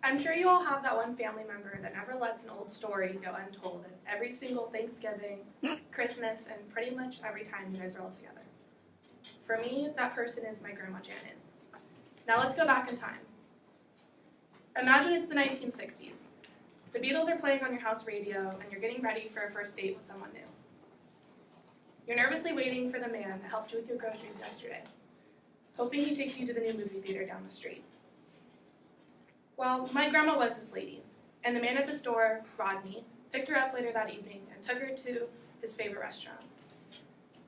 I'm sure you all have that one family member that never lets an old story go untold at every single Thanksgiving, Christmas, and pretty much every time you guys are all together. For me, that person is my Grandma Janet. Now let's go back in time. Imagine it's the 1960s. The Beatles are playing on your house radio, and you're getting ready for a first date with someone new. You're nervously waiting for the man that helped you with your groceries yesterday, hoping he takes you to the new movie theater down the street. Well, my grandma was this lady, and the man at the store, Rodney, picked her up later that evening and took her to his favorite restaurant.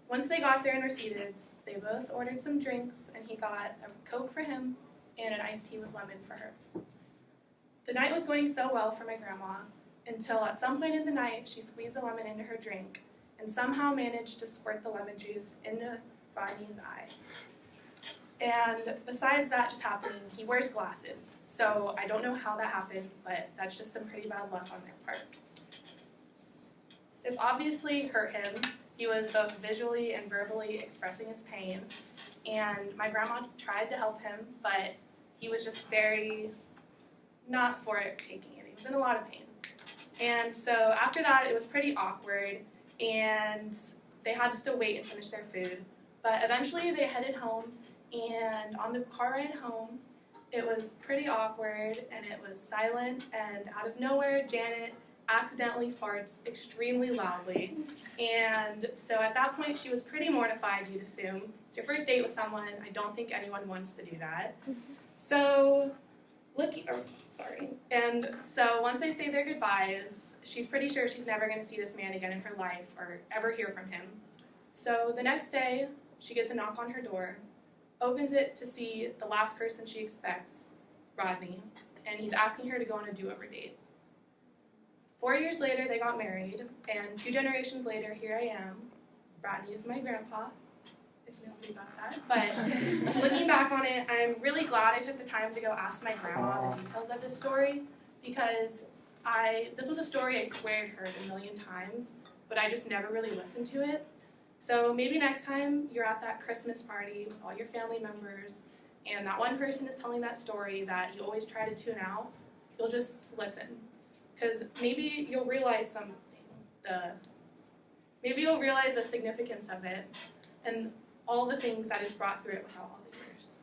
Once they got there and were seated, they both ordered some drinks, and he got a Coke for him and an iced tea with lemon for her. The night was going so well for my grandma until at some point in the night she squeezed the lemon into her drink and somehow managed to squirt the lemon juice into Rodney's eye. And besides that just happening, he wears glasses, so I don't know how that happened, but that's just some pretty bad luck on their part. This obviously hurt him. He was both visually and verbally expressing his pain, and my grandma tried to help him, but he was just very not for it taking it. He was in a lot of pain. And so after that, it was pretty awkward, and they had to still wait and finish their food. But eventually they headed home, and on the car ride home, it was pretty awkward, and it was silent, and out of nowhere, Janet accidentally farts extremely loudly. And so at that point, she was pretty mortified, you'd assume. It's your first date with someone. I don't think anyone wants to do that. So And so once they say their goodbyes, she's pretty sure she's never going to see this man again in her life or ever hear from him. So the next day, she gets a knock on her door, opens it to see the last person she expects, Rodney, and he's asking her to go on a do-over date. 4 years later, they got married, and 2 generations later, here I am. Rodney is my grandpa, if nobody got that. But looking back on it, I'm really glad I took the time to go ask my grandma the details of this story, because this was a story I swear I'd heard a million times, but I just never really listened to it. So maybe next time you're at that Christmas party with all your family members, and that one person is telling that story that you always try to tune out, you'll just listen. Because maybe you'll realize something, maybe you'll realize the significance of it and all the things that it's brought through it without all the years.